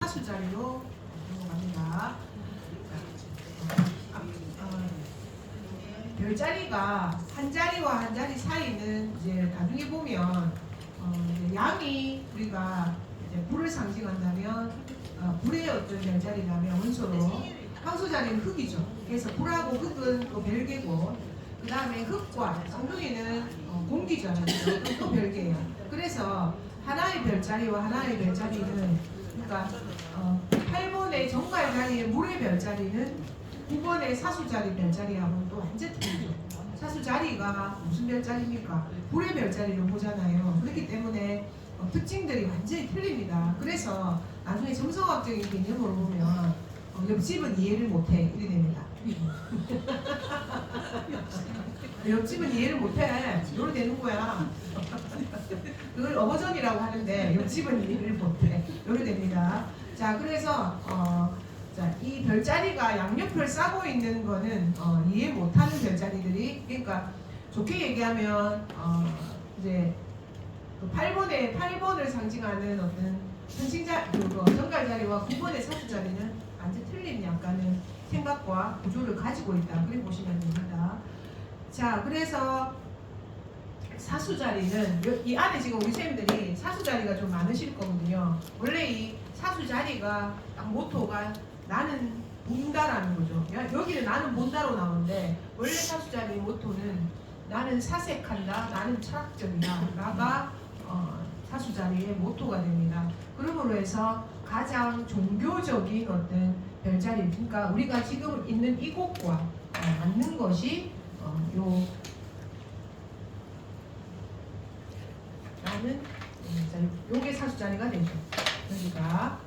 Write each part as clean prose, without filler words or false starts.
사수자리로 넘어갑니다. 별자리가 한 자리와 한 자리 사이는 이제 나중에 보면 이제 양이 우리가 이제 불을 상징한다면 불의 어떤 별자리라면 원소로 황소자리는 흙이죠. 그래서 불하고 흙은 또 별개고 그 다음에 흙과 쌍둥이는 공기잖아요. 또 별개예요. 그래서 하나의 별자리와 하나의 별자리는 그러니까 8번의 정갈자리의 물의 별자리는 9번의 사수자리 별자리하고는 또 완전 틀리죠. 사수자리가 무슨 별자리입니까? 불의 별자리를 보잖아요. 그렇기 때문에 특징들이 완전히 틀립니다. 그래서 나중에 점성학적인 개념으로 보면 옆집은 이해를 못해 이래 됩니다. 옆집은 이해를 못해 이래 되는 거야. 그걸 어버전이라고 하는데 옆집은 이해를 못해 이래 됩니다. 자, 그래서 자, 이 별자리가 양옆을 싸고 있는 거는 이해 못하는 별자리들이, 그러니까 좋게 얘기하면 이제 그 8번을 상징하는 어떤 정갈자리와 9번의 사수자리는 완전 틀린 약간의 생각과 구조를 가지고 있다. 그렇게 보시면 됩니다. 자, 그래서 사수자리는 이 안에 지금 우리 선생님들이 사수자리가 좀 많으실 거거든요. 원래 이 사수자리가 딱 모토가 나는 본다라는 거죠. 여기는 나는 본다로 나오는데 원래 사수자리 모토는 나는 사색한다, 나는 철학적이다 라가 사수자리의 모토가 됩니다. 그러므로 해서 가장 종교적인 어떤 별자리, 그러니까 우리가 지금 있는 이곳과 맞는 것이 나는 요게 사수자리가 되죠. 여기가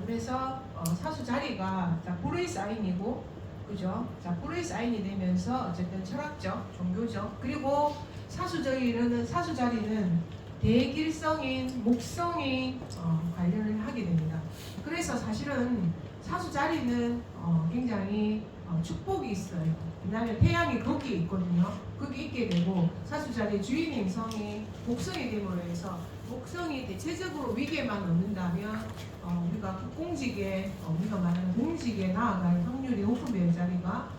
그래서 사수 자리가 불의 사인이고, 그죠? 자, 불의 사인이 되면서 어쨌든 철학적, 종교적, 그리고 사수 자리는 대길성인 목성이 관련을 하게 됩니다. 그래서 사실은 사수 자리는 굉장히 축복이 있어요. 왜냐하면 태양이 거기에 있거든요. 거기 있게 되고 사수 자리의 주인인 성이 목성이 됨으로 해서 목성이 대체적으로 위계만 얻는다면 우리가 공직에 우리가 말하는 공직에 나아갈 확률이 높은 별자리가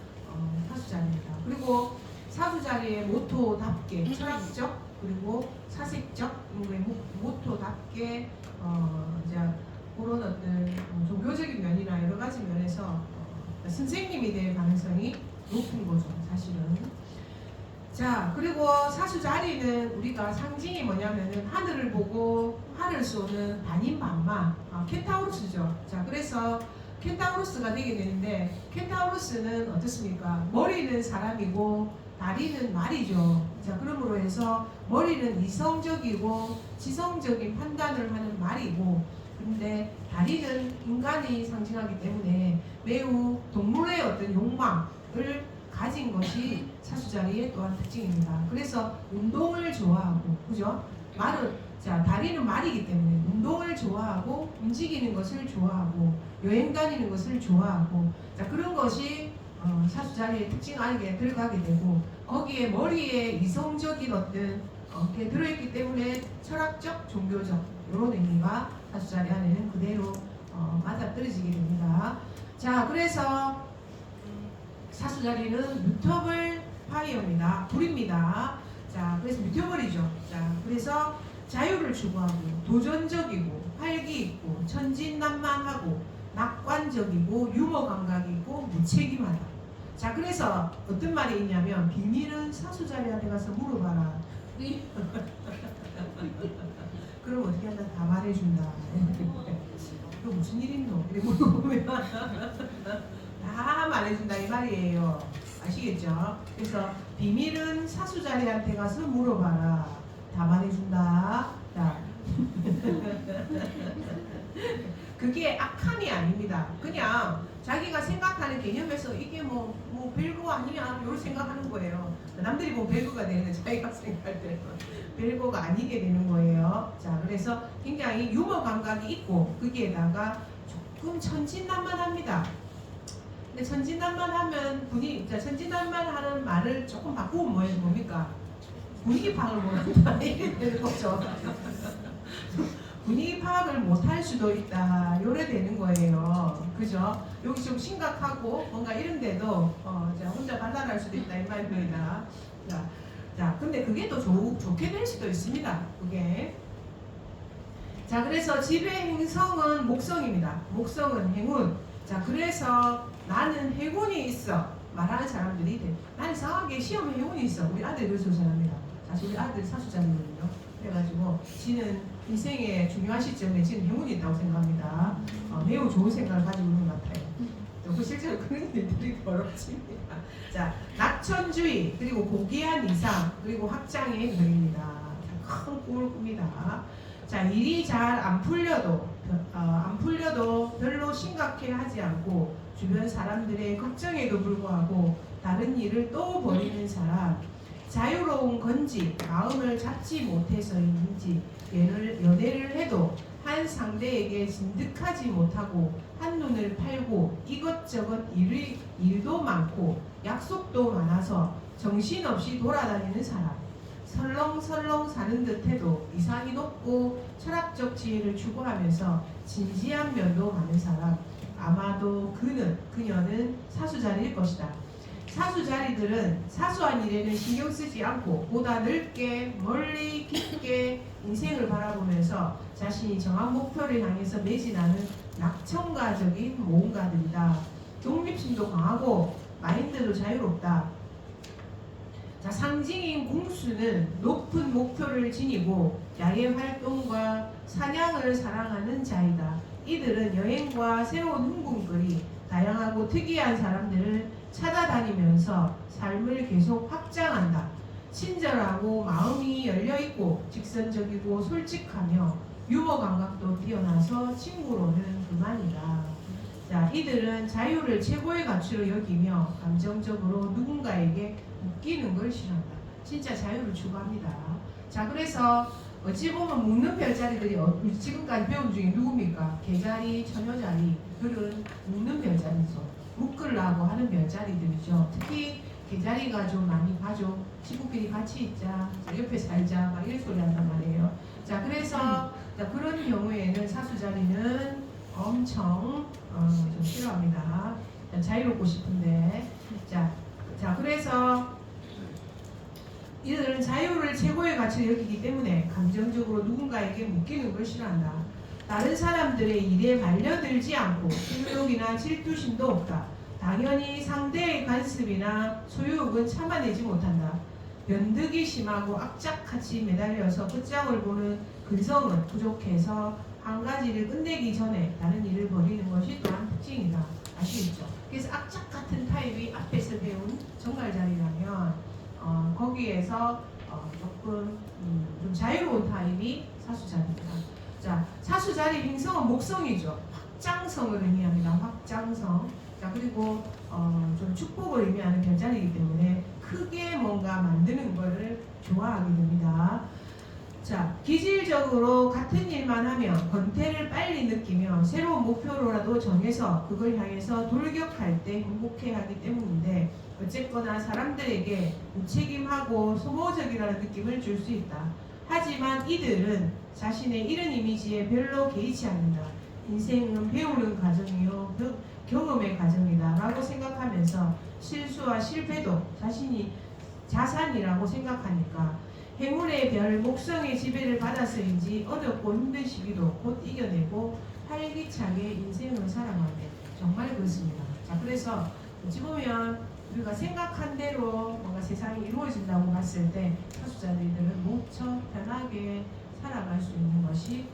사수자리입니다. 그리고 사수자리의 모토답게 철학적 그리고 사색적 모토답게 이제 그런 어떤 종교적인 면이나 여러 가지 면에서 선생님이 될 가능성이 높은 거죠, 사실은. 자, 그리고 사수자리는 우리가 상징이 뭐냐면은 하늘을 보고 활을 쏘는 반인반마 켄타우루스죠. 자, 그래서 켄타우루스가 되게 되는데, 켄타우루스는 어떻습니까? 머리는 사람이고 다리는 말이죠. 자, 그러므로 해서 머리는 이성적이고 지성적인 판단을 하는 말이고, 근데 다리는 인간이 상징하기 때문에 매우 동물의 어떤 욕망을 가진 것이 사수자리의 또한 특징입니다. 그래서 운동을 좋아하고, 그죠? 다리는 말이기 때문에 운동을 좋아하고, 움직이는 것을 좋아하고, 여행 다니는 것을 좋아하고, 자, 그런 것이 사수자리의 특징 안에 들어가게 되고, 거기에 머리에 이성적인 어떤 게 들어있기 때문에 철학적, 종교적 이런 의미가 사수자리 안에는 그대로 맞아떨어지게 됩니다. 자, 그래서 사수자리는 뮤터블 파이어입니다. 불입니다. 자, 그래서 뮤터블이죠. 자, 그래서 자유를 추구하고 도전적이고 활기 있고 천진난만하고 낙관적이고 유머 감각이 있고 무책임하다. 자, 그래서 어떤 말이 있냐면 비밀은 사수자리한테 가서 물어봐라. 그럼 어떻게 한다? 다 말해준다. 이거 무슨 일 있노? 이렇게 물어보면 다 말해준다 이 말이에요. 아시겠죠? 그래서 비밀은 사수자리한테 가서 물어봐라. 다 말해준다. 자. 그게 악함이 아닙니다. 그냥 자기가 생각하는 개념에서 이게 뭐 별거 아니야 이렇게 생각하는 거예요. 남들이 뭐 별거가 되는데 자기가 생각할 때는 별거가 아니게 되는 거예요. 자, 그래서 굉장히 유머 감각이 있고 거기에다가 조금 천진난만합니다. 근데 천진난만하면 천진난만하는 말을 조금 바꾸면 뭡니까? 분위기 파악을 못한다 이렇게 되는 거죠. 분위기 파악을 못할 수도 있다 요래 되는 거예요. 그죠? 여기 좀 심각하고 뭔가 이런데도 자, 혼자 반란할 수도 있다 이 말입니다. 자, 근데 그게 또 좋게 될 수도 있습니다. 그게. 자, 그래서 집의 행성은 목성입니다. 목성은 행운. 자, 그래서 나는 행운이 있어 말하는 사람들이 나는 이상하게 시험에 행운이 있어. 우리 아들도 조사합니다. 사실 우리 아들 사수자거든요. 그래가지고 지는 인생의 중요한 시점에 지는 행운이 있다고 생각합니다. 매우 좋은 생각을 가지고 있는 것 같아요. 그 실제로 그런 일들이 벌어집니다. 자, 낙천주의 그리고 고귀한 이상 그리고 확장의 별입니다. 큰 꿈을 꿉니다. 자, 일이 잘 안 풀려도 별로 심각해하지 않고 주변 사람들의 걱정에도 불구하고 다른 일을 또 벌이는 사람. 자유로운 건지 마음을 잡지 못해서인지 연애를 해도 한 상대에게 진득하지 못하고 한눈을 팔고 이것저것 일도 많고 약속도 많아서 정신없이 돌아다니는 사람. 설렁설렁 사는 듯해도 이상이 높고 철학적 지혜를 추구하면서 진지한 면도 많은 사람. 아마도 그녀는 사수자리일 것이다. 사수자리들은 사소한 일에는 신경 쓰지 않고 보다 넓게 멀리 깊게 인생을 바라보면서 자신이 정한 목표를 향해서 매진하는 낙천가적인 모험가들이다. 독립심도 강하고 마인드도 자유롭다. 자, 상징인 궁수는 높은 목표를 지니고 야외 활동과 사냥을 사랑하는 자이다. 이들은 여행과 새로운 흥분거리, 다양하고 특이한 사람들을 찾아다니면서 삶을 계속 확장한다. 친절하고 마음이 열려있고 직선적이고 솔직하며 유머 감각도 뛰어나서 친구로는 그만이다. 자, 이들은 자유를 최고의 가치로 여기며 감정적으로 누군가에게 묶이는 걸 싫어한다. 진짜 자유를 추구합니다. 자, 그래서 어찌 보면 묶는 별자리들이 지금까지 배운 중에 누굽니까? 개자리, 처녀자리, 그런 묶는 별자리죠. 묶으려고 하는 별자리들이죠. 특히 개자리가 좀 많이 가죠. 친구끼리 같이 있자, 옆에 살자, 막 이런 소리 한단 말이에요. 자, 그래서 자, 그런 경우에는 사수자리는 엄청 좀 싫어합니다. 자유롭고 싶은데, 자, 그래서 이들은 자유를 최고의 가치로 여기기 때문에 감정적으로 누군가에게 묶이는 걸 싫어한다. 다른 사람들의 일에 말려들지 않고 실력이나 질투심도 없다. 당연히 상대의 간섭이나 소유욕은 참아내지 못한다. 변덕이 심하고 악착같이 매달려서 끝장을 보는 근성은 부족해서 한 가지를 끝내기 전에 다른 일을 벌이는 것이 또한 특징이다. 아시겠죠? 그래서 악착 같은 타입이 앞에서 배운 정갈자리라면 거기에서 조금 좀 자유로운 타입이 사수자리입니다. 자, 사수자리 행성은 목성이죠. 확장성을 의미합니다. 확장성. 자, 그리고 좀 축복을 의미하는 별자리이기 때문에 크게 뭔가 만드는 것을 좋아하게 됩니다. 자, 기질적으로 같은 일만 하면 권태를 빨리 느끼며 새로운 목표로라도 정해서 그걸 향해서 돌격할 때 행복해하기 때문인데 어쨌거나 사람들에게 무책임하고 소모적이라는 느낌을 줄 수 있다. 하지만 이들은 자신의 이런 이미지에 별로 개의치 않는다. 인생은 배우는 과정이요 경험의 과정이다 라고 생각하면서 실수와 실패도 자신이 자산이라고 생각하니까 행운의 별 목성의 지배를 받아서인지 어렵고 힘든 시기도 곧 이겨내고 활기차게 인생을 살아가네. 정말 그렇습니다. 자, 그래서 어찌 보면 우리가 생각한 대로 뭔가 세상이 이루어진다고 봤을 때 사수자들은 무척 편하게 살아갈 수 있는 것이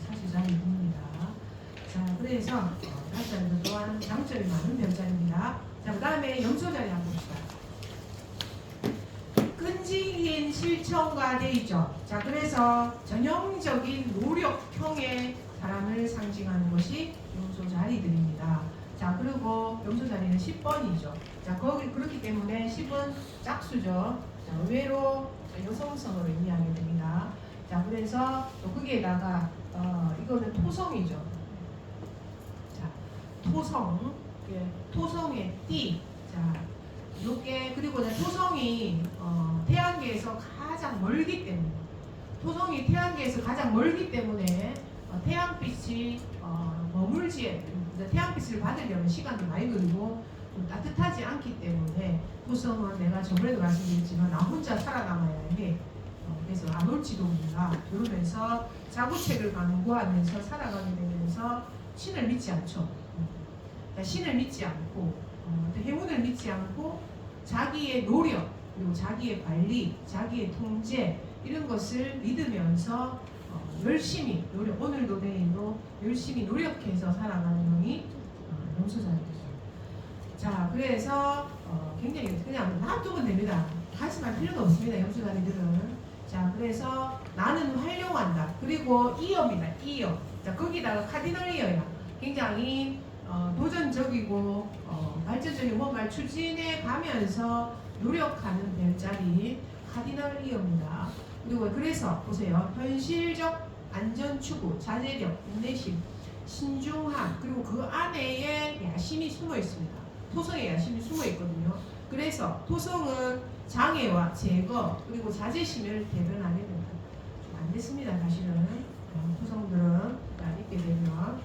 사수자입니다. 자, 그래서 사수자들 또한 장점이 많은 별자리입니다. 자, 그 다음에 염소자리 한번 봅시다. 끈질긴 실천가 되있죠. 자, 그래서 전형적인 노력형의 사람을 상징하는 것이 염소자리들입니다. 자, 그리고 염소자리는 10번이죠. 자, 그렇기 때문에 10은 짝수죠. 자, 의외로 여성성을 의미하게 됩니다. 자, 그래서 또 거기에다가 이거는 토성이죠. 자, 토성, 토성의 띠. 자, 요게 그리고 토성이 태양계에서 가장 멀기 때문에 토성이 태양계에서 가장 멀기 때문에 태양빛이 머물지 태양빛을 받으려면 시간도 많이 걸리고 좀 따뜻하지 않기 때문에 토성은 내가 저번에도 말씀드렸지만 나 혼자 살아남아야 해. 그래서 안 올지도 몰라. 그러면서 자구책을 강구하면서 살아가게 되면서 신을 믿지 않죠. 신을 믿지 않고 행운을 믿지 않고 자기의 노력 그리고 자기의 관리, 자기의 통제 이런 것을 믿으면서 열심히 노력 오늘도 내일도 열심히 노력해서 살아가는 놈이 염소자리입니다. 자, 그래서 굉장히 그냥 놔두면 됩니다. 가슴할 필요도 없습니다. 염소자리들은. 자, 그래서 나는 활용한다. 그리고 이어입니다. 이어. 자, 거기다가 카디널 이어야. 굉장히 도전적이고 발전적인 뭔가를 추진해 가면서 노력하는 별자리 카디널 이어입니다. 그리고 그래서 보세요. 현실적 안전 추구, 자제력, 인내심, 신중함 그리고 그 안에 야심이 숨어 있습니다. 토성에 야심이 숨어 있거든요. 그래서 토성은 장애와 제거 그리고 자제심을 대변하게 됩니다. 좀 안 됐습니다. 사실은 토성들은 있게 되면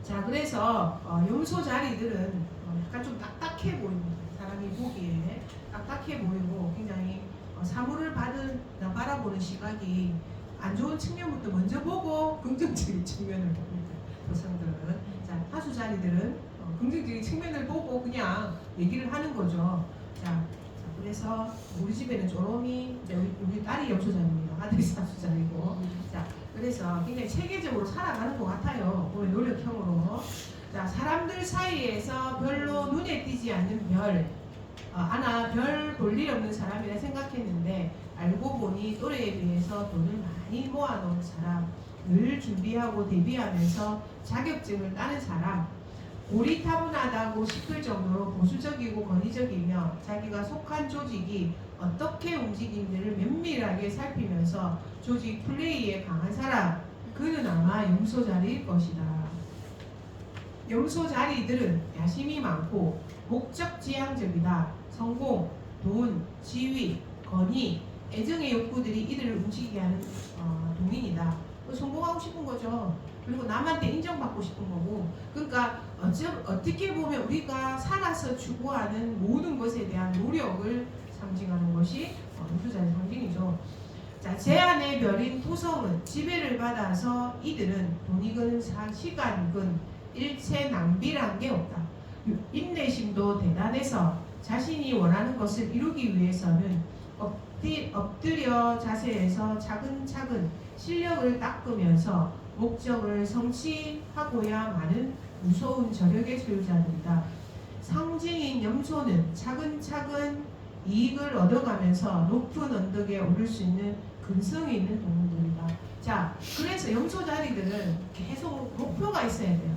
자 그래서 염소 자리들은 약간 좀 딱딱해 보입니다. 사람이 보기에 딱딱해 보이고 굉장히 사물을 바라보는 시각이 안 좋은 측면부터 먼저 보고 긍정적인 측면을 봅니다. 토성들은 자 하수 자리들은 긍정적인 측면을 보고 그냥 얘기를 하는 거죠. 자 그래서 우리 집에는 쪼롬이 우리 딸이 염소자입니다. 아들이 사수자이고 자 그래서 굉장히 체계적으로 살아가는 것 같아요. 오늘 노력형으로 자 사람들 사이에서 별로 눈에 띄지 않는 별 하나 별 볼 일 없는 사람이라 생각했는데 알고 보니 또래에 비해서 돈을 많이 모아놓은 사람 늘 준비하고 대비하면서 자격증을 따는 사람 고리타분하다고 싶을 정도로 보수적이고 권위적이며 자기가 속한 조직이 어떻게 움직이는지를 면밀하게 살피면서 조직 플레이에 강한 사람 그는 아마 염소자리일 것이다. 염소자리들은 야심이 많고 목적지향적이다. 성공, 돈, 지위, 권위, 애정의 욕구들이 이들을 움직이게 하는 동인이다. 성공하고 싶은 거죠. 그리고 남한테 인정받고 싶은 거고 그러니까 어떻게 보면 우리가 살아서 추구하는 모든 것에 대한 노력을 상징하는 것이 염소자리 상징이죠. 자, 제안의 별인 토성은 지배를 받아서 이들은 돈이건 시간이건 일체 낭비란 게 없다. 인내심도 대단해서 자신이 원하는 것을 이루기 위해서는 엎드려 자세에서 차근차근 실력을 닦으면서 목적을 성취하고야 마는 무서운 저력의 소유자들이다. 상징인 염소는 차근차근 이익을 얻어가면서 높은 언덕에 오를 수 있는 근성이 있는 동물들이다. 자, 그래서 염소 자리들은 계속 목표가 있어야 돼요.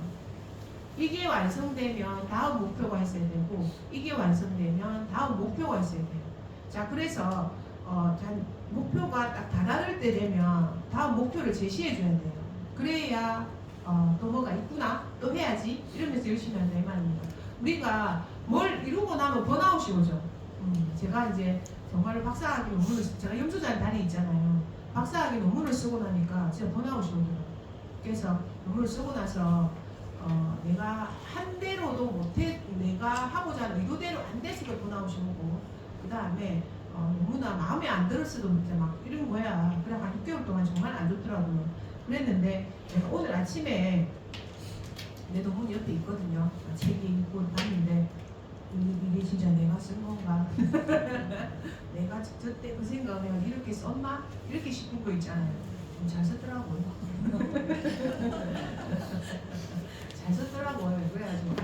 이게 완성되면 다음 목표가 있어야 되고 이게 완성되면 다음 목표가 있어야 돼요. 자, 그래서 목표가 딱 다다를 때 되면 다음 목표를 제시해 줘야 돼요. 그래야 또 뭐가 있구나 또 해야지 이러면서 열심히 한다 이 말입니다. 우리가 뭘 이루고 나면 번아웃이 오죠. 제가 이제 정말로 박사학위 논문을 제가 염소자리 단위 있잖아요. 박사학위 논문을 쓰고 나니까 진짜 번아웃이 오더라고요. 그래서 논문을 쓰고 나서 내가 한 대로도 못해 내가 하고자 하는 의도대로 안 돼서 번아웃이 오고 그 다음에 너무나 마음에 안 들었어도 진짜 막 이런 거야. 그래 한 6개월 동안 정말 안 좋더라고요. 그랬는데 내가 오늘 아침에 내 논문 옆에 있거든요. 책이 있고 봤는데 이게 진짜 내가 쓴 건가? 내가 저때 그 생각을 내가 이렇게 썼나? 이렇게 싶은 거 있잖아요. 잘 썼더라고요. 잘 썼더라고요. 그래가지고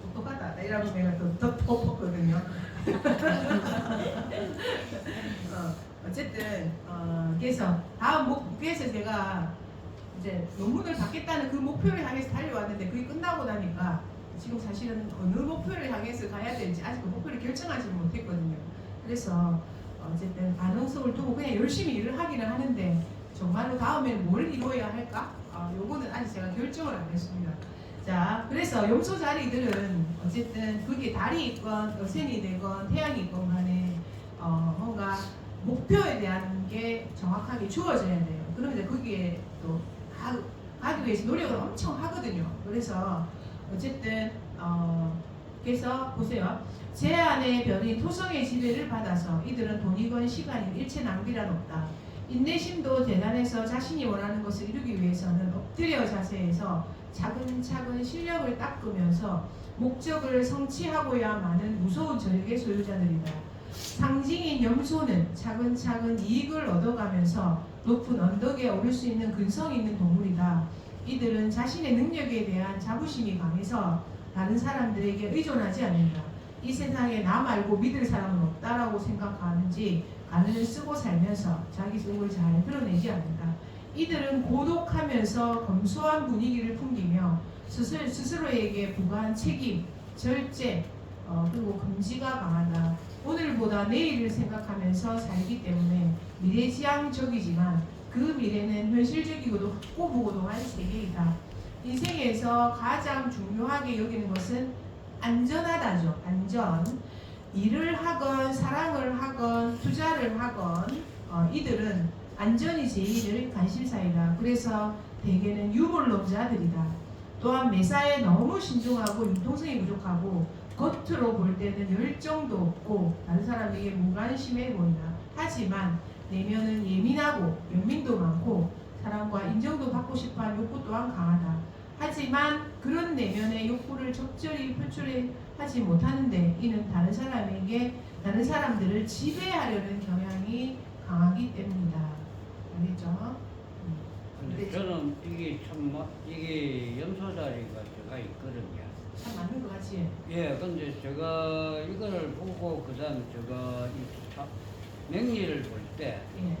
똑똑하다. 이러고 내가 더 덮었거든요. 어쨌든 그래서 그래서 제가 이제 논문을 받겠다는 그 목표를 향해서 달려왔는데 그게 끝나고 나니까 지금 사실은 어느 목표를 향해서 가야 될지 아직 그 목표를 결정하지 못했거든요. 그래서 어쨌든 가능성을 두고 그냥 열심히 일을 하기는 하는데 정말로 다음에는 뭘 이루어야 할까? 요거는 아직 제가 결정을 안 했습니다. 자, 그래서 염소자리들은 어쨌든 그게 달이 있건 여생이 되건 태양이 있건 간에 뭔가 목표에 대한 게 정확하게 주어져야 돼요. 그러면 이제 거기에 또 가기 위해서 노력을 엄청 하거든요. 그래서 어쨌든 그래서 보세요. 제 안의 별이 토성의 지배를 받아서 이들은 돈이건 시간이건 일체 낭비란 없다. 인내심도 대단해서 자신이 원하는 것을 이루기 위해서는 엎드려 자세에서 차근차근 실력을 닦으면서 목적을 성취하고야만은 무서운 저력의 소유자들이다. 상징인 염소는 차근차근 이익을 얻어가면서 높은 언덕에 오를 수 있는 근성 있는 동물이다. 이들은 자신의 능력에 대한 자부심이 강해서 다른 사람들에게 의존하지 않는다. 이 세상에 나 말고 믿을 사람은 없다라고 생각하는지 가면을 쓰고 살면서 자기 속을 잘 드러내지 않는다. 이들은 고독하면서 검소한 분위기를 풍기며 스스로에게 부과한 책임, 절제, 그리고 금지가 강하다. 오늘보다 내일을 생각하면서 살기 때문에 미래지향적이지만 그 미래는 현실적이고도 확고보고도 한 세계이다. 인생에서 가장 중요하게 여기는 것은 안전하다죠. 안전. 일을 하건 사랑을 하건 투자를 하건 이들은 안전이 제일 관심사이다. 그래서 대개는 유물론자들이다. 또한 매사에 너무 신중하고 융통성이 부족하고 겉으로 볼 때는 열정도 없고 다른 사람에게 무관심해 보인다. 하지만 내면은 예민하고 연민도 많고 사람과 인정도 받고 싶어하는 욕구 또한 강하다. 하지만 그런 내면의 욕구를 적절히 표출하지 못하는데 이는 다른 사람들을 지배하려는 경향이 강하기 때문이다. 알겠죠? 근데 저는 이게 염소 자리가 제가 있거든요. 참 맞는 것 같지? 예, 근데 제가 이거를 보고 그다음 제가 명리를 볼 때 예.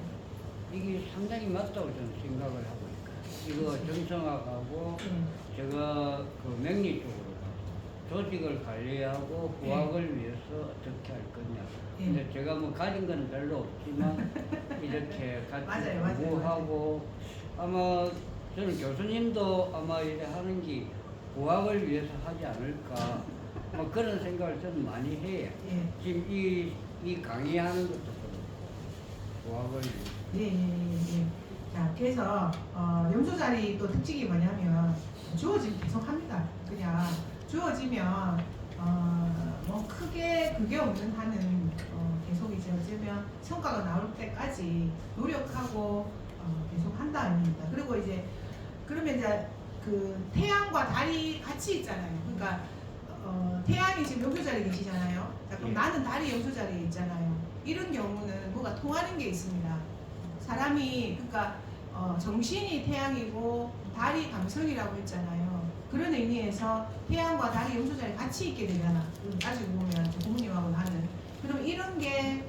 이게 상당히 맞다고 저는 생각을 하고 있어요. 이거 정성학하고 제가 그 명리 쪽으로 가서 조직을 관리하고 부학을 위해서 어떻게 할 거냐. 근데 제가 뭐 가진 건 별로 없지만 이렇게 같이 공부하고 아마 저는 교수님도 아마 이래 하는 게 부학을 위해서 하지 않을까 뭐 그런 생각을 저는 많이 해요. 지금 이 강의하는 것도 그렇고 부학을 위해서. 자, 그래서 염소자리 또 특징이 뭐냐면 주어지면 계속 합니다. 그냥 주어지면 뭐 크게 그게 없는 한은 계속 이제 어쩌면 성과가 나올 때까지 노력하고 계속 한다 아닙니까? 그리고 이제 그러면 이제 그 태양과 달이 같이 있잖아요. 그러니까 태양이 지금 염소자리에 계시잖아요. 자, 그럼 나는 달이 염소자리에 있잖아요. 이런 경우는 뭐가 통하는 게 있습니다. 사람이 그러니까 정신이 태양이고 달이 감성이라고 했잖아요. 그런 의미에서 태양과 달이 염소자리에 같이 있게 되잖아. 따지고 보면 부모님하고 나는. 그럼 이런 게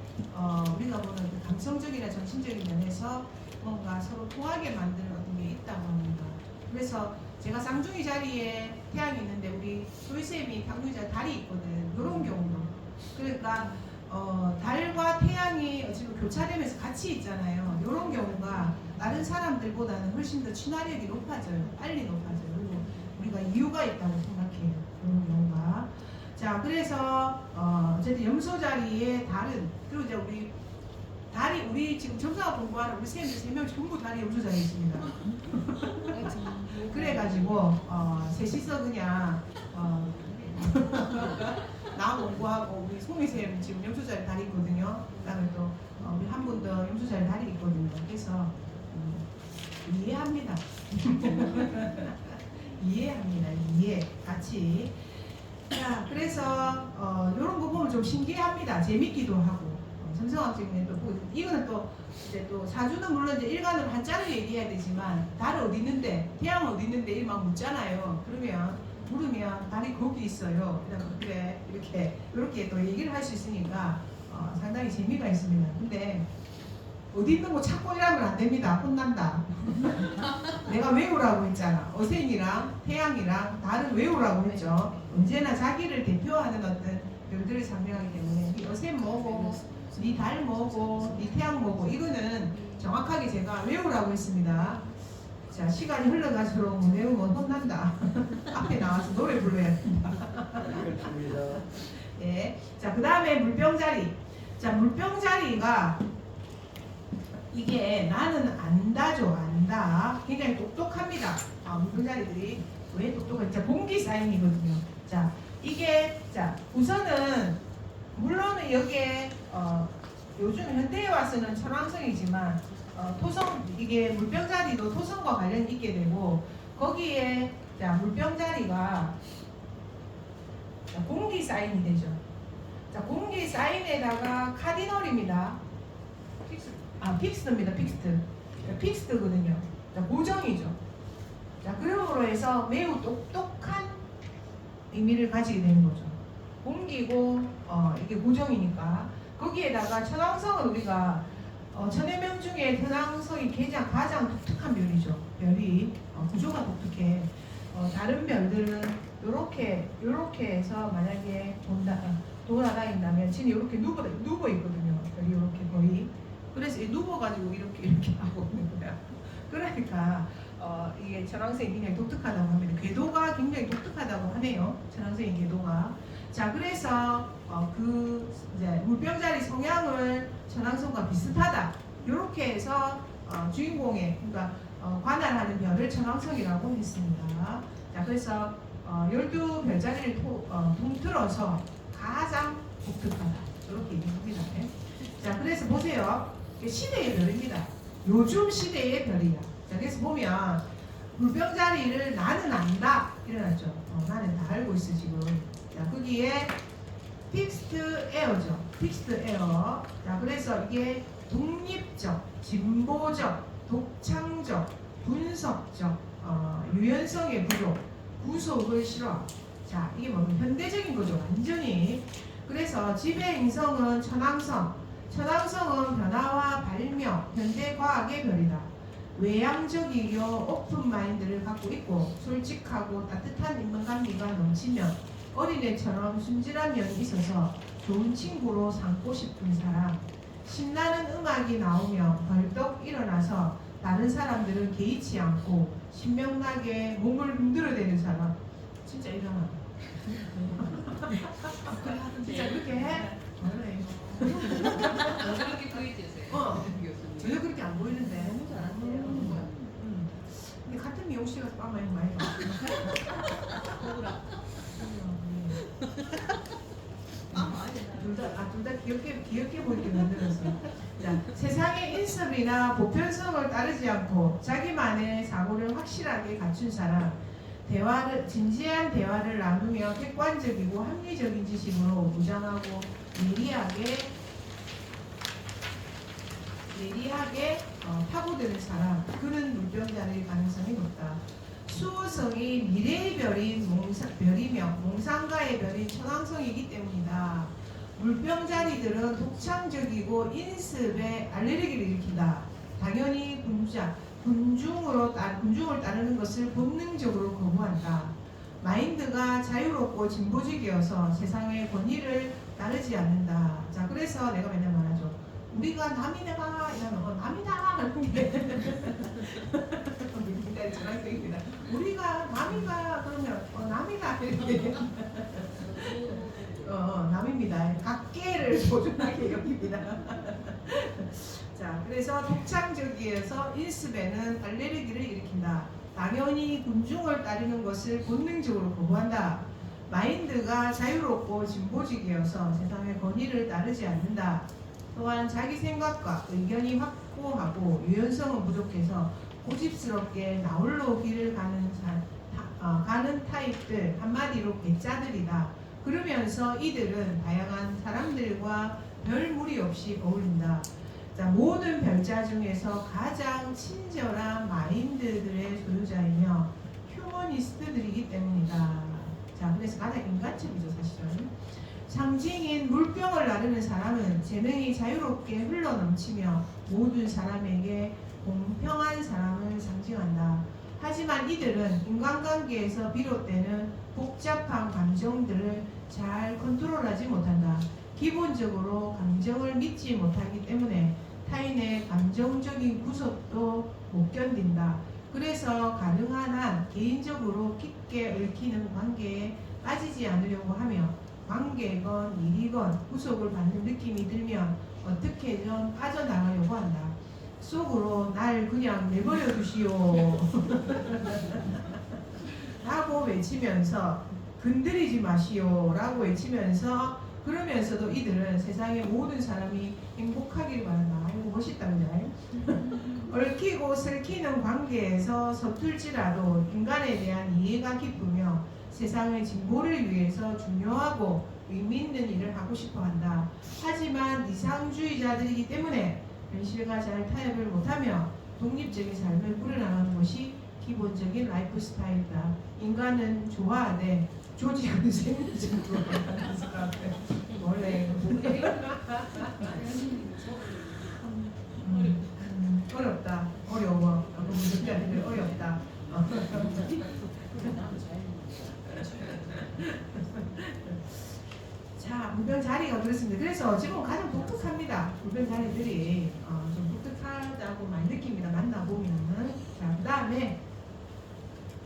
우리가 보는 그 감성적이나 정신적인 면에서 뭔가 서로 통하게 만드는 어떤 게 있다고 합니다. 그래서 제가 쌍둥이 자리에 태양이 있는데 우리 소희쌤이 쌍둥이 자리에 달이 있거든. 이런 경우도. 그러니까 달과 태양이 지금 교차되면서 같이 있잖아요. 이런 경우가 다른 사람들보다는 훨씬 더 친화력이 높아져요. 빨리 높아져요. 그리고 우리가 이유가 있다고 생각해요. 그런 경우가. 자, 그래서 어쨌든 염소 자리에 달은 그리고 이제 우리 지금 점수학 공부하는 우리 쌤들 3명 전부 달이 염소 자리에 있습니다. 그래가지고 셋이서 그냥 나 공부하고 우리 송이쌤 지금 염소자리 달이 있거든요. 그다음에 또 우리 한 분 더 염소자리 달이 있거든요. 그래서 이해합니다. 이해합니다. 이해 같이. 자, 그래서 이런 거 보면 좀 신기합니다. 재밌기도 하고. 점성학적인 또 이거는 또 이제 또 사주는 물론 이제 일간으로 한자로 얘기해야 되지만 달 어디 있는데 태양 어디 있는데 이막 묻잖아요. 그러면 물으면 달이 거기 있어요. 그래 이렇게 또 얘기를 할 수 있으니까 상당히 재미가 있습니다. 근데 어디 있는 거 찾고 이러면 안 됩니다. 혼난다. 내가 외우라고 했잖아. 어생이랑 태양이랑 달은 외우라고 했죠. 언제나 자기를 대표하는 어떤 별들을 상징하기 때문에 이 어생 뭐고 니 달 뭐고 니 태양 뭐고 이거는 정확하게 제가 외우라고 했습니다. 자, 시간이 흘러갈수록 외우면 혼난다. 앞에 나와서 노래 불러야 된다. 그렇습니다. 예. 자, 그 다음에 물병자리. 자, 물병자리가 이게 나는 안다죠. 안다. 굉장히 똑똑합니다. 물병자리들이 왜 똑똑한지. 자, 공기 사인이거든요. 자, 이게 자 우선은 물론은 여기에 요즘 현대에 와서는 천왕성이지만 토성 이게 물병자리도 토성과 관련이 있게 되고 거기에 자 물병자리가 자, 공기 사인이 되죠. 자 공기 사인에다가 카디널입니다. 픽스트입니다. 픽스트. 픽스트거든요. 자, 고정이죠. 자 그러므로 해서 매우 똑똑한 의미를 가지게 되는 거죠. 공기고 이게 고정이니까 거기에다가 천왕성은 우리가 천해명 중에 천왕성이 가장 독특한 별이죠. 별이 구조가 독특해. 다른 별들은 요렇게 해서 만약에 돌아다닌다면 지금 이렇게 누워 있거든요. 별이 이렇게 거의. 그래서 누워가지고 이렇게 하고 있는 거야. 그러니까 이게 천왕성이 굉장히 독특하다고 합니다. 궤도가 굉장히 독특하다고 하네요. 천왕성의 궤도가. 자, 그래서 그 이제 물병자리 성향을 천왕성과 비슷하다. 이렇게 해서 주인공의 그러니까 관할하는 별을 천왕성이라고 했습니다. 자, 그래서 12별자리를 통틀어서 가장 독특하다. 이렇게 얘기합니다. 네. 자, 그래서 보세요. 시대의 별입니다. 요즘 시대의 별이야. 자, 그래서 보면 물병자리를 나는 안다 이래놨죠. 나는 다 알고 있어 지금. 자, 거기에 픽스트 에어죠. 픽스트 에어. 자, 그래서 이게 독립적, 진보적, 독창적, 분석적, 유연성의 부족, 구속을 싫어. 자, 이게 뭐 현대적인 거죠. 완전히. 그래서 지배 행성은 천왕성. 천왕성은 변화와 발명, 현대 과학의 별이다. 외향적이요 오픈 마인드를 갖고 있고 솔직하고 따뜻한 인간관계가 넘치면 어린애처럼 순진한 면이 있어서 좋은 친구로 삼고 싶은 사람. 신나는 음악이 나오면 벌떡 일어나서 다른 사람들은 개의치 않고 신명나게 몸을 흔들어대는 사람. 진짜 일어나. 진짜 그렇게 해? 그렇게 보이세요? 전혀 그렇게 안 보이는데. 너무 잘하세요. 근데 같은 미용실 가서 빵 많이 봐. 둘다 귀엽게 보이게 만들었어. 자, 세상의 인습이나 보편성을 따르지 않고 자기만의 사고를 확실하게 갖춘 사람. 진지한 대화를 나누며 객관적이고 합리적인 지식으로 무장하고 예리하게 파고드는 사람. 그는 물병자리일 가능성이 높다. 수호성이 미래의 별인 별이며 몽상가의 별인 천왕성이기 때문이다. 물병자리들은 독창적이고 인습에 알레르기를 일으킨다. 당연히 군중을 따르는 것을 본능적으로 거부한다. 마인드가 자유롭고 진보적이어서 세상의 권위를 따르지 않는다. 자, 그래서 내가 맨날 말하죠. 우리가 남이다 이러면 남이다 하는 게 전학생입니다. 우리가 남이가 그러면 남이다 이렇게 남입니다. 각계를 소중하게 여깁니다. 자, 그래서 독창적이어서 인습에는 알레르기를 일으킨다. 당연히 군중을 따르는 것을 본능적으로 거부한다. 마인드가 자유롭고 진보적이어서 세상의 권위를 따르지 않는다. 또한 자기 생각과 의견이 확고하고 유연성은 부족해서 고집스럽게 나홀로 길을 가는 타입들, 한마디로 괴짜들이다. 그러면서 이들은 다양한 사람들과 별 무리 없이 어울린다. 자, 모든 별자 중에서 가장 친절한 마인드들의 소유자이며 휴머니스트들이기 때문이다. 자, 그래서 가장 인간적이죠, 사실은. 상징인 물병을 나르는 사람은 재능이 자유롭게 흘러넘치며 모든 사람에게 공평한 사람을 상징한다. 하지만 이들은 인간관계에서 비롯되는 복잡한 감정들을 잘 컨트롤하지 못한다. 기본적으로 감정을 믿지 못하기 때문에 타인의 감정적인 구속도 못 견딘다. 그래서 가능한 한 개인적으로 깊게 얽히는 관계에 빠지지 않으려고 하며 관계건 일이건 구속을 받는 느낌이 들면 어떻게 좀 빠져나가려고 한다. 속으로 날 그냥 내버려 두시오 라고 외치면서 건드리지 마시오 라고 외치면서 그러면서도 이들은 세상의 모든 사람이 행복하기를 바란다. 이거 멋있다 그냥. 얽히고 설키는 관계에서 서툴지라도 인간에 대한 이해가 깊으며 세상의 진보를 위해서 중요하고 의미 있는 일을 하고 싶어 한다. 하지만 이상주의자들이기 때문에 현실과 잘 타협을 못하며 독립적인 삶을 꾸려나가는 것이 기본적인 라이프 스타일이다. 인간은 좋아하되 조직은 생리적으로 원래 어렵다. 어려워. 문제가 어렵다. 자, 물변 자리가 그렇습니다. 그래서 지금 가장 독특합니다. 물변 자리들이 좀 독특하다고 많이 느낍니다. 만나보면은. 자, 그 다음에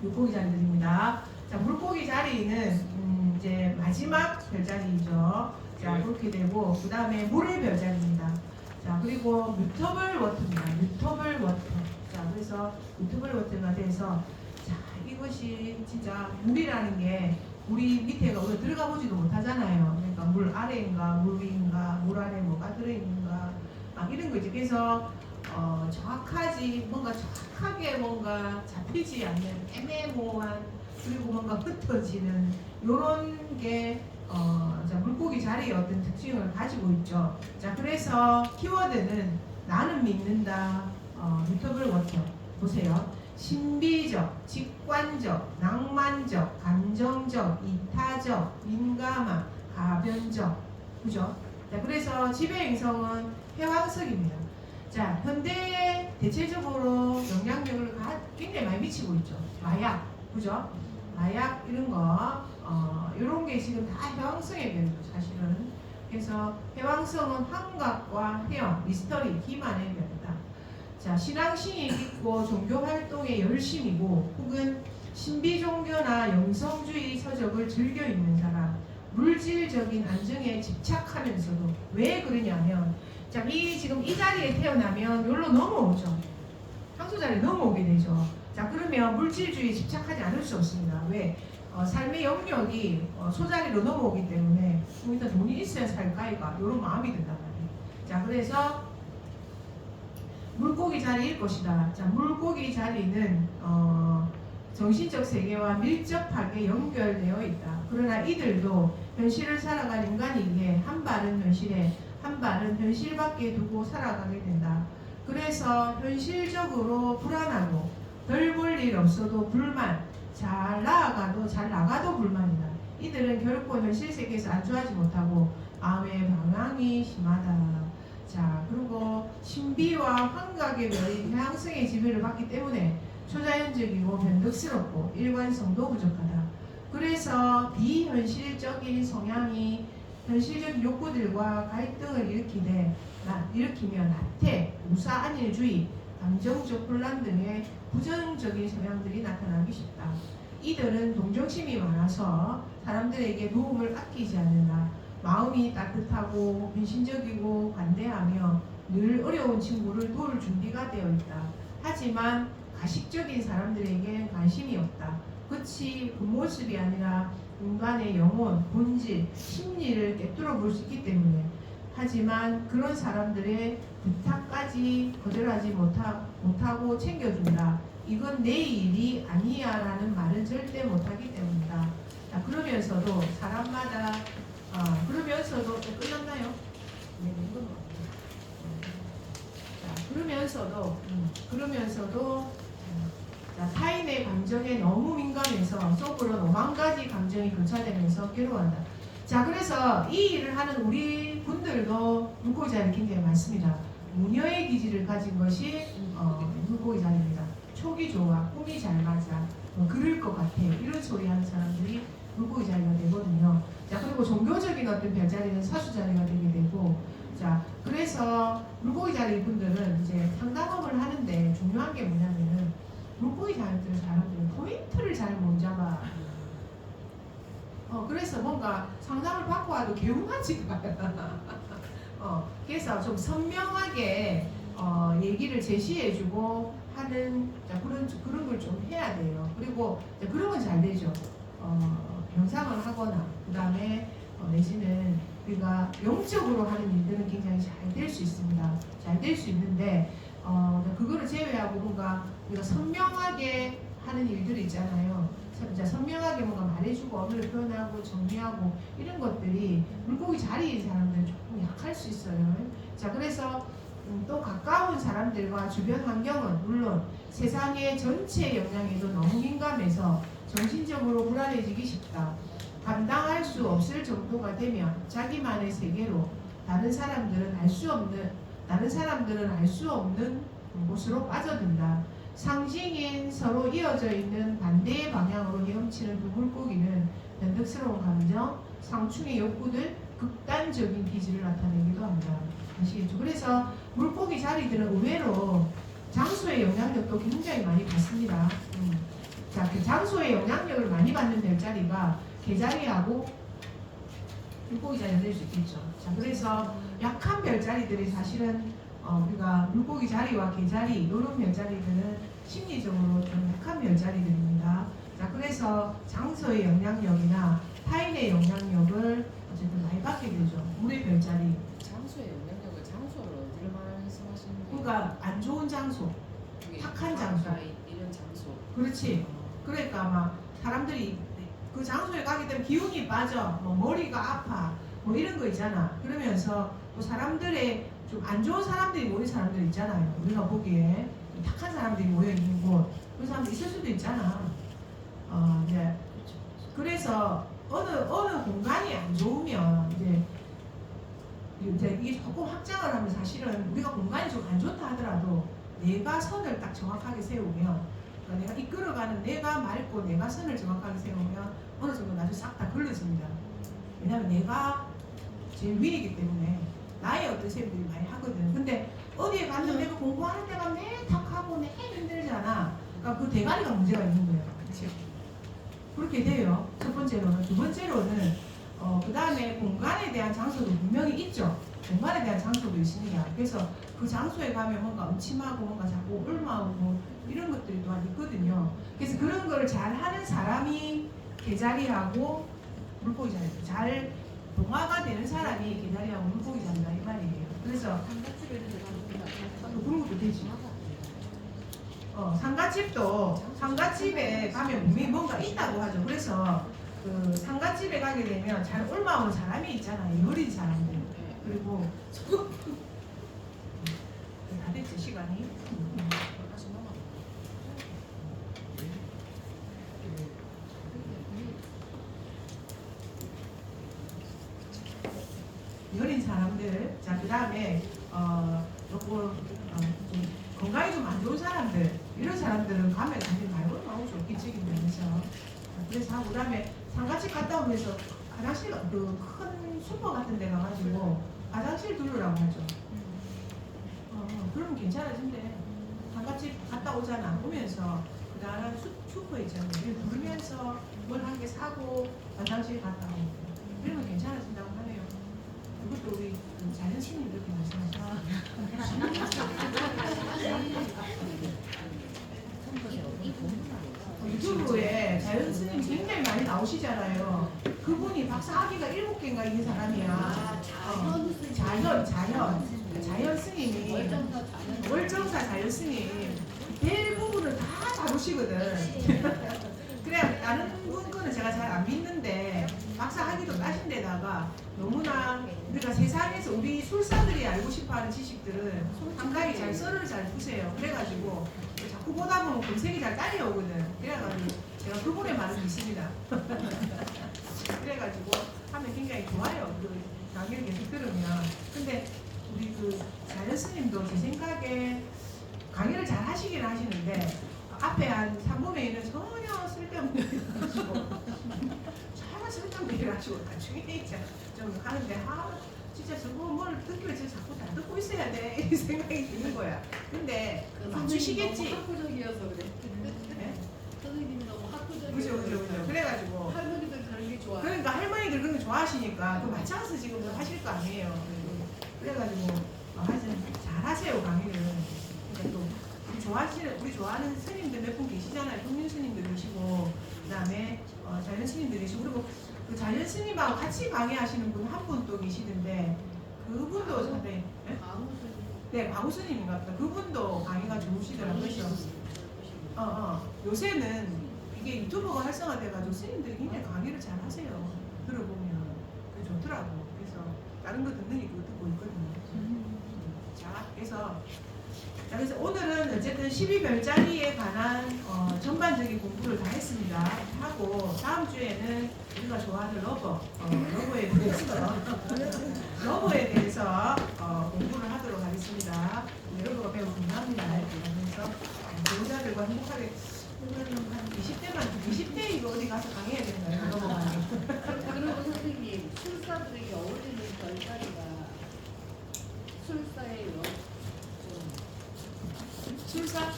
물고기 자리들입니다. 자, 물고기 자리는 이제 마지막 별자리죠. 자, 그렇게 되고 그 다음에 물의 별자리입니다. 자, 그리고 뮤터블 워터입니다. 뮤터블 워터. 자, 그래서 뮤터블 워터가 돼서 자, 이것이 진짜 물이라는 게 우리 밑에가 우리가 들어가 보지도 못하잖아요. 그러니까 물 아래인가 물 위인가 물 안에 뭐가 들어있는가 막 이런 거지. 그래서 정확하지 정확하게 뭔가 잡히지 않는 애매모호한 그리고 뭔가 흩어지는 요런 게 자, 물고기 자리의 어떤 특징을 가지고 있죠. 자, 그래서 키워드는 나는 믿는다. 뮤터블 워터 보세요. 신비적, 직관적, 낭만적, 감정적, 이타적, 민감한, 가변적, 그죠? 자, 그래서 지배 행성은 해왕석입니다. 자, 현대에 대체적으로 영향력을 굉장히 많이 미치고 있죠. 마약, 그죠? 마약 이런 거, 이런 게 지금 다 해왕성의 별이죠, 사실은. 그래서 해왕성은 환각과 해영, 미스터리, 기만의 별이다. 자, 신앙심이 있고 종교 활동에 열심이고 혹은 신비 종교나 영성주의 서적을 즐겨 읽는 사람, 물질적인 안정에 집착하면서도 왜 그러냐면 자, 지금 이 자리에 태어나면 여기로 넘어오죠. 향수 자리에 넘어오게 되죠. 자, 그러면 물질주의에 집착하지 않을 수 없습니다. 왜? 삶의 영역이 소자리로 넘어오기 때문에 일단 돈이 있어야 살까이가 이런 마음이 든단 말이에요. 자, 그래서 물고기 자리일 것이다. 자, 물고기 자리는 정신적 세계와 밀접하게 연결되어 있다. 그러나 이들도 현실을 살아갈 인간이기에 한 발은 현실에 한 발은 현실 밖에 두고 살아가게 된다. 그래서 현실적으로 불안하고 별 볼 일 없어도 불만, 잘 나가도 불만이다. 이들은 결코 현실 세계에서 안주하지 못하고 마음의 방황이 심하다. 자, 그리고 신비와 환각의 별인 해양성의 지배를 받기 때문에 초자연적이고 변덕스럽고 일관성도 부족하다. 그래서 비현실적인 성향이 현실적 욕구들과 갈등을 일으키며 나태, 무사안일주의, 감정적 혼란 등의 부정적인 성향들이 나타나기 쉽다. 이들은 동정심이 많아서 사람들에게 도움을 아끼지 않는다. 마음이 따뜻하고 헌신적이고 관대하며 늘 어려운 친구를 도울 준비가 되어 있다. 하지만 가식적인 사람들에게 관심이 없다. 끝이 그 모습이 아니라 인간의 영혼, 본질, 심리를 꿰뚫어 볼 수 있기 때문에 하지만 그런 사람들의 부탁까지 거절하지 못하고 챙겨준다. 이건 내 일이 아니야 라는 말은 절대 못하기 때문이다. 자, 그러면서도 사람마다 그러면서도 끝났나요? 네, 이건 자, 그러면서도 자, 타인의 감정에 너무 민감해서 속으로 5만 가지 감정이 교차되면서 괴로워한다. 자, 그래서 이 일을 하는 우리 분들도 물고기 자리 굉장히 많습니다. 무녀의 기질을 가진 것이 물고기 자리입니다. 촉이 좋아, 꿈이 잘 맞아, 그럴 것 같아 이런 소리 하는 사람들이 물고기 자리가 되거든요. 자, 그리고 종교적인 어떤 별자리는 사수 자리가 되게 되고, 자, 그래서 물고기 자리 분들은 이제 상담업을 하는데 중요한 게 뭐냐면은 물고기 자리들 사람들은 포인트를 잘 못 잡아. 그래서 뭔가 상담을 받고 와도 개운하지가 않아. 그래서 좀 선명하게 얘기를 제시해주고 하는 그런 걸 좀 해야 돼요. 그리고 그런 건 잘 되죠. 명상을 하거나 그 다음에 내지는 우리가 영적으로 하는 일들은 굉장히 잘 될 수 있습니다. 잘 될 수 있는데 그거를 제외하고 뭔가 우리가 선명하게 하는 일들이 있잖아요. 선명하게 뭔가 말해주고 언어를 표현하고 정리하고 이런 것들이 물고기 자리인 사람들은 조금 약할 수 있어요. 자, 그래서 또 가까운 사람들과 주변 환경은 물론 세상의 전체 영향에도 너무 민감해서 정신적으로 불안해지기 쉽다. 감당할 수 없을 정도가 되면 자기만의 세계로 다른 사람들은 알 수 없는 곳으로 빠져든다. 상징인 서로 이어져 있는 반대의 방향으로 헤엄치는 두 물고기는 변덕스러운 감정, 상충의 욕구들, 극단적인 기질을 나타내기도 한다. 아시겠죠? 그래서 물고기 자리들은 의외로 장소의 영향력도 굉장히 많이 받습니다. 자, 그 장소의 영향력을 많이 받는 별자리가 개자리하고 물고기 자리가 될 수 있겠죠. 자, 그래서 약한 별자리들이 사실은 우리가 물고기 자리와 개자리 이런 별자리들은 심리적으로 좀 약한 별자리들입니다. 자, 그래서 장소의 영향력이나 타인의 영향력을 어쨌든 많이 받게 되죠. 물의 별자리. 장소의 영향력을 장소를 어디를 말씀하시는 거예요? 그러니까 안 좋은 장소, 그게 착한 장소. 이런 장소. 그렇지. 그러니까 막 사람들이 그 장소에 가게 되면 기운이 빠져, 뭐 머리가 아파, 뭐 이런 거 있잖아. 그러면서 또 사람들의 좀 안 좋은 사람들이 모인 사람들 있잖아요. 우리가 보기에 착한 사람들이 모여 있는 곳, 그런 사람들 있을 수도 있잖아. 이제 그래서 어느 공간이 안 좋으면 이제 이게 조금 확장을 하면 사실은 우리가 공간이 좀 안 좋다 하더라도 내가 선을 딱 정확하게 세우면, 그러니까 내가 이끌어가는 내가 맑고 내가 선을 정확하게 세우면 어느 정도 나중에 싹 다 걸러집니다. 왜냐하면 내가 제일 위이기 때문에 나의 어떤 세력들이 많이 하거든. 근데 어디에 갔는데 내가 공부하는 데가 매 탁하고 매 힘들잖아. 그러니까 그 대가리가 문제가 있는 거예요. 그렇게 돼요. 첫 번째로는. 두 번째로는 그 다음에 공간에 대한 장소도 분명히 있죠. 공간에 대한 장소도 있습니다. 그래서 그 장소에 가면 뭔가 음침하고 뭔가 자꾸 옮아오고 이런 것들이 또한 있거든요. 그래서 그런 거를 잘 하는 사람이 개자리하고 물고기 자리, 잘 동화가 되는 사람이 개자리하고 물고기 자리다 이 말이에요. 그래서 그런 것도 되지. 상갓집에 가면 분명히 뭔가 있다고 하죠. 그래서 그 상갓집에 가게 되면 잘 올라오는 사람이 있잖아요. 어린 사람들. 그리고 다 됐지 시간이. 어린 사람들. 자, 그 다음에 조금 좀 건강이 좀 안 좋은 사람들, 이런 사람들은 가면 사실 말고 너무 좋겠지 면에서. 그래서 하고 그다음에 상가집 갔다 오면서 화장실 그 큰 슈퍼 같은 데 가가지고 화장실 둘러라고 하죠. 그러면 괜찮아진대. 상가집 갔다 오잖아. 오면서 그다음 슈퍼 있잖아요. 부르면서 뭘 한 개 사고 화장실 갔다 오고 그러면 괜찮아진다고 하네요. 이것도 우리 자연 스님들 이렇게 말씀하시죠. 유튜브에 자연 스님 굉장히 많이 나오시잖아요. 그분이 박사학위가 7개인가 있는 사람이야. 자연 스님이 월정사 자연 스님 대부분을 다 다루시거든. 그래 다른 분 거는 제가 잘 안 믿는데 박사학위도 따신 데다가 너무나 우리가 세상에서 우리 술사들이 알고 싶어하는 지식들은 상당히 잘 썰을 잘 푸세요. 그래가지고 자꾸 보다 보면 검색이 잘 딸려오거든. 그래가지고 제가 그분의 말을 믿습니다. 그래가지고 하면 굉장히 좋아요. 그 강의를 계속 들으면. 근데 우리 그 자연 스님도 제 생각에 강의를 잘 하시긴 하시는데 앞에 한 3분의 1은 전혀 쓸데없는 얘기를 하시고 전혀 쓸데없는 얘기를 하시고 나중에 이제 좀 하는데 진짜 저거 뭘 듣기를 자꾸 다 듣고 있어야 돼 이 생각이 드는 거야. 근데 맞추시겠지. 너무 학구적이어서 그래. 네? 선생님이 너무 학구적이어서. 그죠. 그래가지고 할머니들 그런 게 우리 좋아. 그러니까 할머니들 그런 거 좋아하시니까 그 맞춰서 지금 하실 거 아니에요. 그래가지고 하여튼 잘하세요 강의를. 그러니까 또 우리 좋아하는 스님들 몇 분 계시잖아요. 국민 스님들 계시고 그다음에 자연 스님들 계시고 그리고 그 자연 스님하고 같이 강의하시는 분 한 분 또 계시던데 그분도 상당히 네 광우 스님인가 보다. 그분도 강의가 좋으시더라고요. 요새는 이게 유튜버가 활성화돼가지고 스님들이 굉장히 강의를 잘 하세요. 들어보면 그게 좋더라고. 그래서 다른 거 듣는 게 그거 듣고 있거든요. 그래서 오늘은 어쨌든 12별자리에 관한 전반적인 공부를 다 했습니다. 하고 다음 주에는 우리가 좋아하는 러버에 대해서 공부를 하도록 하겠습니다. 러버가 매우 궁금합니다. 그래서 배우자들과 행복하게 한 20대 이거 어디 가서 강의해야 되나요? 러버 강의. 그리고 선생님 술사들이 어울리는 별자리가 술사예요. 술사?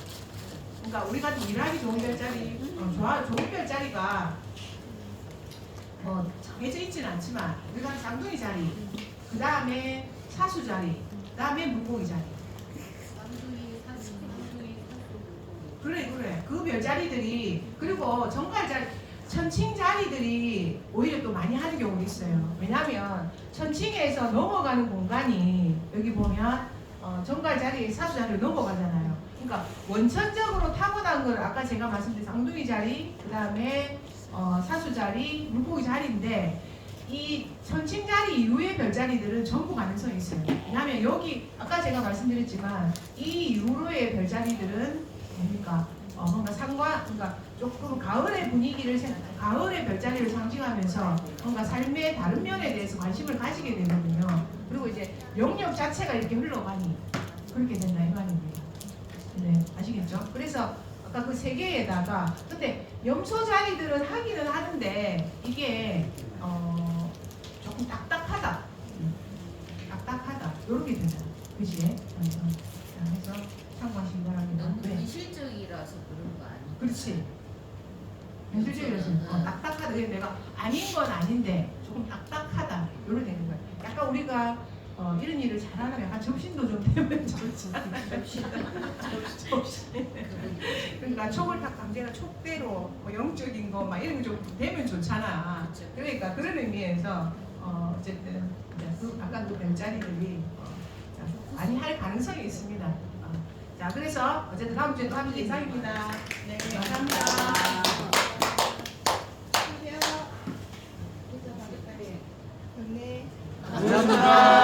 그러니까 우리가 일하기 좋은 별자리, 좋은 별자리가 정해져 있지는 않지만 우리가 쌍둥이 자리, 그 다음에 사수 자리, 그 다음에 물고기 자리. 그래. 그 별자리들이 그리고 정갈 자리, 천칭 자리들이 오히려 또 많이 하는 경우도 있어요. 왜냐하면 천칭에서 넘어가는 공간이 여기 보면 정갈 자리, 사수 자리로 넘어가잖아요. 그러니까 원천적으로 타고난 걸 아까 제가 말씀드린 쌍둥이 자리, 그 다음에 사수 자리, 물고기 자리인데 이 천칭 자리 이후의 별자리들은 전부 가능성이 있어요. 왜냐하면 여기 아까 제가 말씀드렸지만 이 이후로의 별자리들은 뭡니까? 뭔가 그러니까 조금 가을의 분위기를 가을의 별자리를 상징하면서 뭔가 삶의 다른 면에 대해서 관심을 가지게 되거든요. 그리고 이제 영역 자체가 이렇게 흘러가니 그렇게 된다 이 말입니다. 네, 아시겠죠? 그래서 아까 그 세 개에다가 근데 염소 자리들은 하기는 하는데 이게 조금 딱딱하다. 이렇게 되잖아. 그지? 그래서 참고하시기 바랍니다. 너무 네. 현실적이라서 그런 거 아니에요? 그렇지. 현실적이라서 딱딱하다. 그래서 내가 아닌 건 아닌데 조금 딱딱하다. 이렇게 되는 거야. 약간 우리가 이런 일을 잘하려면 약간 접신도 좀 되면 좋잖아요. 접신. 그러니까 촉을 딱 강제로 촉대로 뭐 영적인 거 막 이런 거 좀 되면 좋잖아. 그러니까 그런 의미에서 어쨌든 아까 그 별자리들이 많이 할 가능성이 있습니다. 자, 그래서 어쨌든 다음 주에 또 하면 이상입니다. 네, 감사합니다. 네. 감사합니다.